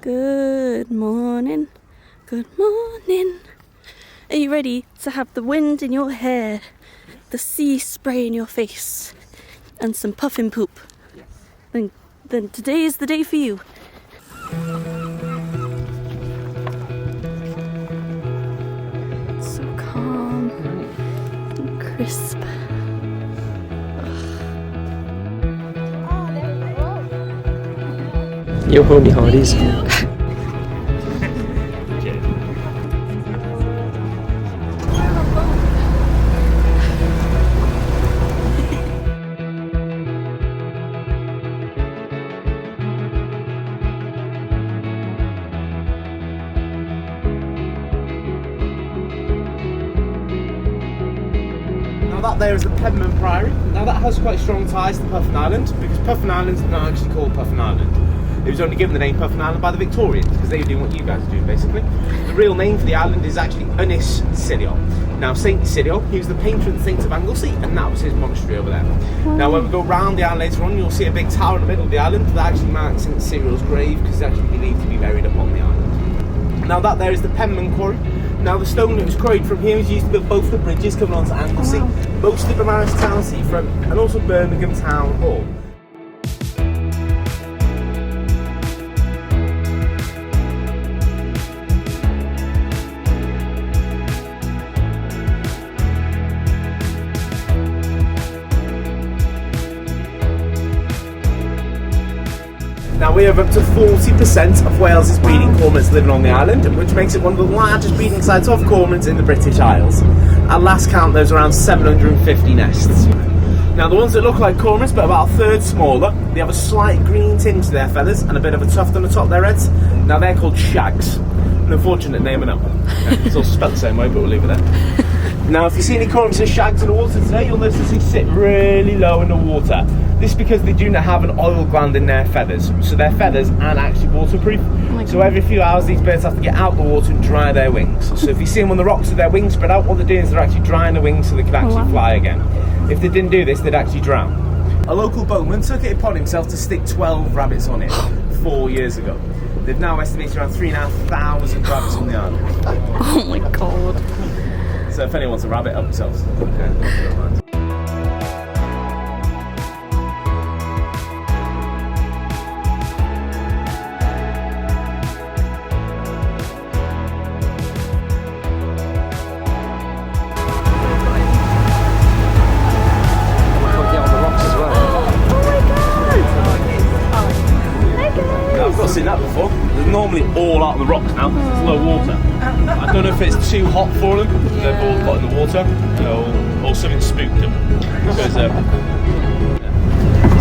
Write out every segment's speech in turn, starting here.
Good morning, good morning. Are you ready to have the wind in your hair, the sea spray in your face, and some puffin poop? Yes. Then today is the day for you. It's so calm and crisp. Yo ho, ni hao, it is. Now that there is the Penman Priory. Now that has quite strong ties to Puffin Island, because Puffin Island is not actually called Puffin Island. It was only given the name Puffin Island by the Victorians, because they were doing what you guys are doing basically. The real name for the island is actually Ynys Cyril. Now Saint Cyril, he was the patron saint of Anglesey, and that was his monastery over there. Now when we go round the island later on, you'll see a big tower in the middle of the island that actually marks Saint Cyril's grave, because it's actually believed to be buried upon the island. Now that there is the Penman Quarry. Now the stone that was quarried from here was used to build both the bridges coming onto Anglesey, most of the Beaumaris town seafront, and also Birmingham Town Hall. Now we have up to 40% of Wales' breeding cormorants living on the island, which makes it one of the largest breeding sites of cormorants in the British Isles. At last count there's around 750 nests. Now the ones that look like cormorants but about a third smaller, they have a slight green tinge to their feathers and a bit of a tuft on the top of their heads. Now they're called shags. An unfortunate name and number. It's all spelled the same way, but we'll leave it there. Now if you see any cormorants and shags in the water today, you'll notice they sit really low in the water. This is because they do not have an oil gland in their feathers, so their feathers aren't actually waterproof. So every few hours these birds have to get out the water and dry their wings. So if you see them on the rocks with their wings spread out, what they're doing is they're actually drying the wings so they can actually fly again. If they didn't do this, they'd actually drown. A local boatman took it upon himself to stick 12 rabbits on it 4 years ago. They've now estimated around 3,500 rabbits on the island. Oh my god. So if anyone wants a rabbit, help themselves. Okay. Seen that before. They're normally all out on the rocks now. There's low water. I don't know if it's too hot for them. They've all got in the water, or something spooked them. Because, So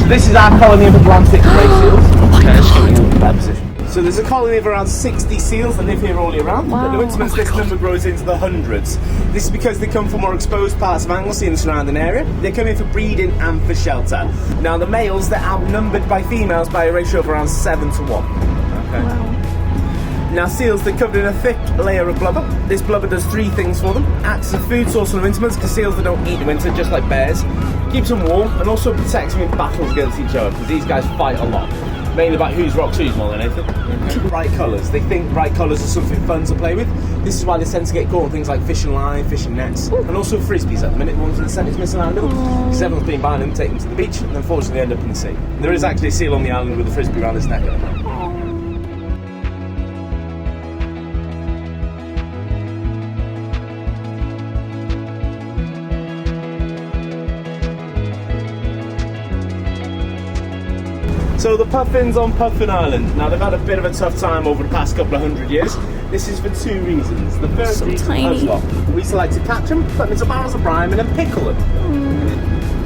this is our colony of Atlantic grey seals. Just going in a better position. So there's a colony of around 60 seals that live here all year round. But in the winter months this number grows into the hundreds. This is because they come from more exposed parts of Anglesey and the surrounding area. They come here for breeding and for shelter. Now the males, they're outnumbered by females by a ratio of around 7 to 1. Okay. Wow. Now seals, they're covered in a thick layer of blubber. This blubber does 3 things for them. Acts as a food source in the winter months, because seals they don't eat in the winter, just like bears. Keeps them warm and also protects them in battles against each other, because these guys fight a lot. Mainly about who's rocks who's more than anything. Bright colours. They think bright colours are something fun to play with. This is why they tend to get caught on things like fishing line, fishing nets, and also frisbees at the minute. The ones in the centre is missing out of them, because everyone's been buying them, taking them to the beach, and unfortunately they end up in the sea. There is actually a seal on the island with a frisbee around his neck at the moment. So the puffins on Puffin Island. Now they've had a bit of a tough time over the past couple of 100 years. This is for 2 reasons. The first reason is we used to like to catch them, put them into barrels of brine and then pickle them.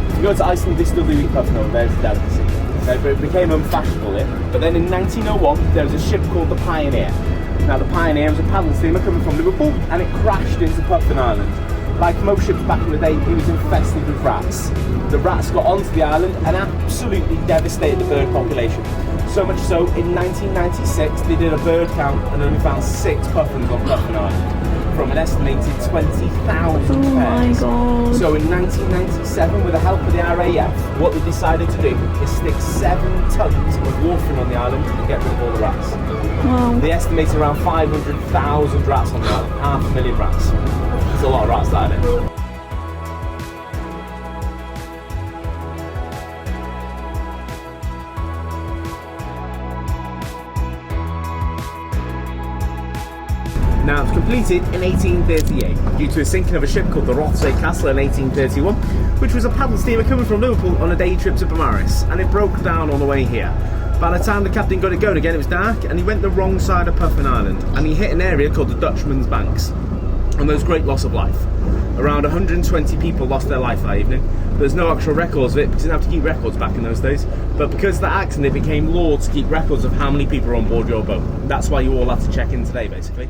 If you go to Iceland, they still do eat puffin over there, it's a delicacy. But it became unfashionable here. But then in 1901, there was a ship called the Pioneer. Now the Pioneer was a paddle steamer coming from Liverpool, and it crashed into Puffin Island. Like most ships back in the day, it was infested with rats. The rats got onto the island and absolutely devastated the bird population. So much so, in 1996, they did a bird count and only found 6 puffins on Puffin Island. from an estimated 20,000 pairs. Oh my god. So in 1997, with the help of the RAF, what they decided to do is stick 7 tons of warfarin on the island and get rid of all the rats. Wow. They estimate around 500,000 rats on the island, 500,000 rats. There's a lot of rats that in it. Now, it was completed in 1838 due to a sinking of a ship called the Beaumaris Castle in 1831, which was a paddle steamer coming from Liverpool on a day trip to Beaumaris, and it broke down on the way here. By the time the captain got it going again, it was dark, and he went the wrong side of Puffin Island, and he hit an area called the Dutchman's Banks, and there was great loss of life. Around 120 people lost their life that evening. There's no actual records of it, because you didn't have to keep records back in those days. But because of that accident, it became law to keep records of how many people are on board your boat. That's why you all have to check in today, basically.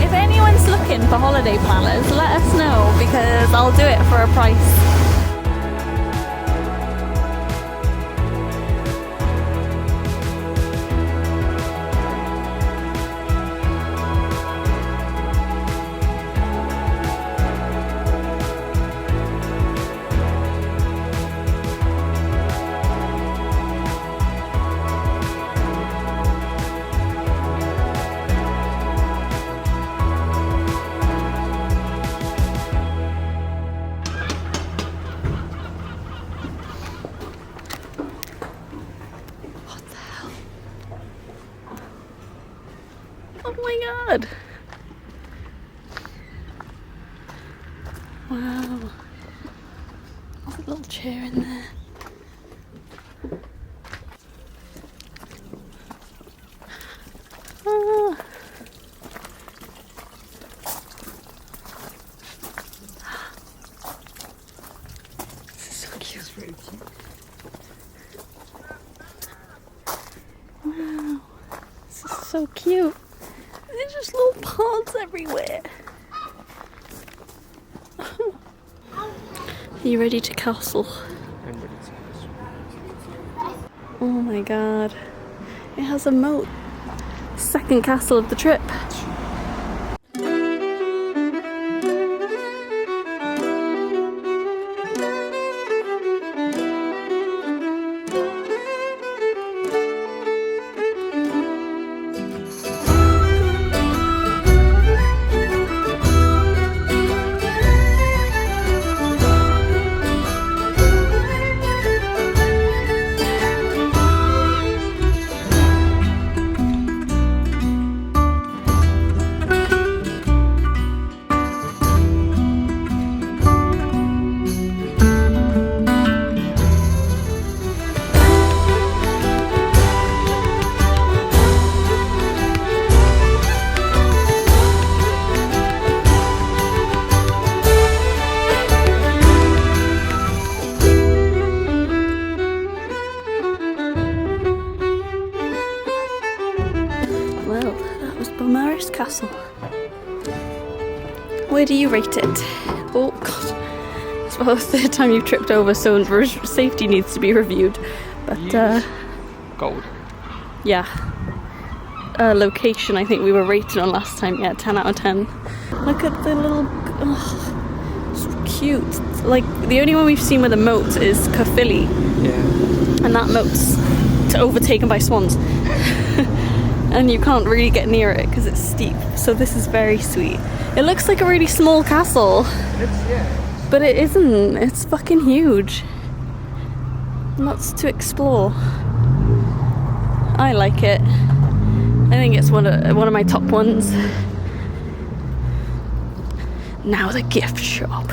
If anyone's looking for holiday planners, let us know because I'll do it for a price. Oh my god! Wow. There's a little chair in there. Ah. This is so cute. It's really cute. Wow. This is so cute. There's just little pods everywhere. Are you ready to castle? I'm ready to castle. Oh my god. It has a moat. Second castle of the trip. Well, that was Beaumaris Castle. Where do you rate it? Oh god. It's about the third time you've tripped over, so safety needs to be reviewed. But Gold. yeah. Location I think we were rated on last time. Yeah, 10 out of 10. Look at the little... Oh, so cute. Like, the only one we've seen with a moat is Caerphilly. Yeah. And that moat's overtaken by swans. And you can't really get near it because it's steep. So this is very sweet. It looks like a really small castle. But it isn't. It's fucking huge. Lots to explore. I like it. I think it's one of my top ones. Now the gift shop.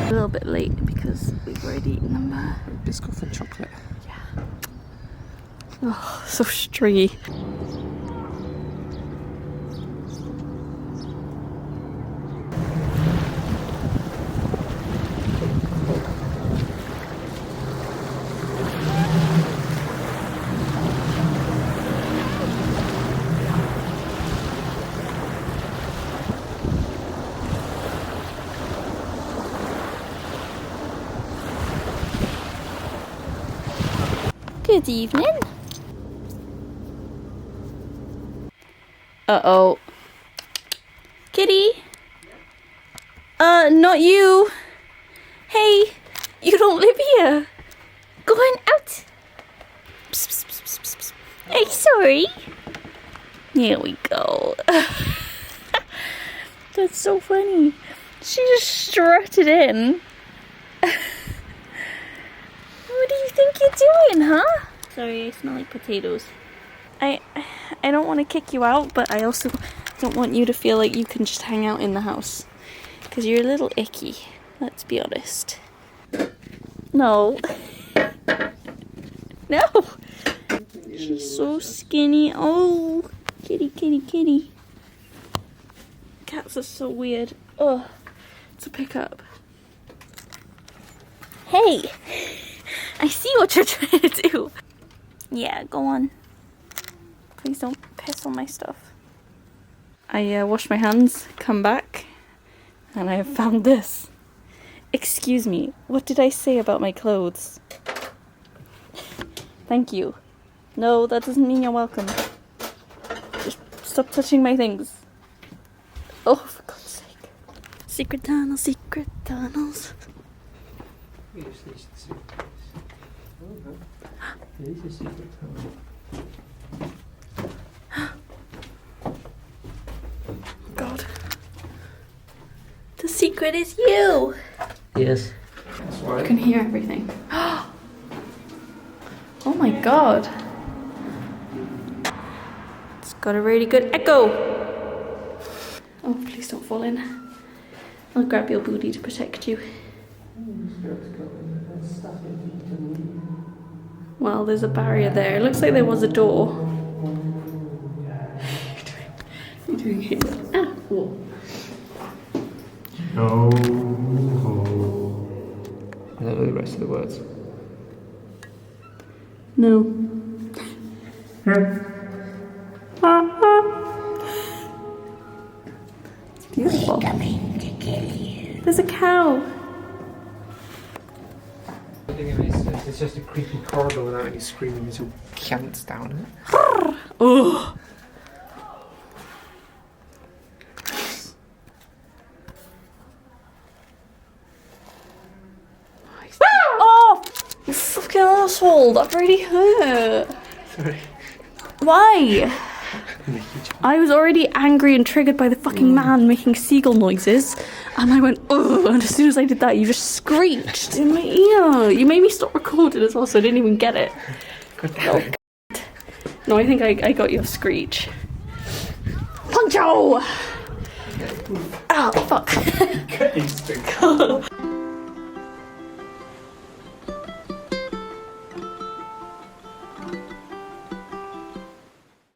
A little bit late because we've already eaten them. Biscuit and chocolate. Yeah. Oh, so stringy. Good evening. Uh-oh. Kitty? Not you. Hey, you don't live here. Go on out. Psst, psst, psst, psst, psst, psst. Hey, sorry. Here we go. That's so funny. She just strutted in. What do you think you're doing, huh? Sorry, I smell like potatoes. I don't want to kick you out, but I also don't want you to feel like you can just hang out in the house. Because you're a little icky, let's be honest. No. No! She's so skinny. Oh, kitty, kitty, kitty. Cats are so weird. Oh, to pick up. Hey! I see what you're trying to do. Yeah, go on. Please don't piss on my stuff. I washed my hands, come back, and I have found this. Excuse me, what did I say about my clothes? Thank you. No, that doesn't mean you're welcome. Just stop touching my things. Oh, for God's sake. Secret tunnels, secret tunnels. God. The secret is you! Yes. You can hear everything. Oh my God. It's got a really good echo. Oh, please don't fall in. I'll grab your booty to protect you. Well, there's a barrier there. It looks like there was a door. You're doing it. Ah, whoa. No. I don't know the rest of the words. No. It's beautiful. Coming to kill you. There's a cow. It's just a creepy corridor without any screaming little cants down it. Oh. Oh! You fucking asshole! That really hurt. Sorry. Why? I was already angry and triggered by the fucking man making seagull noises, and I went, ugh, and as soon as I did that, you just screeched in my ear. You made me stop recording as well, so I didn't even get it. No, I think I got your screech. Poncho! Oh, fuck.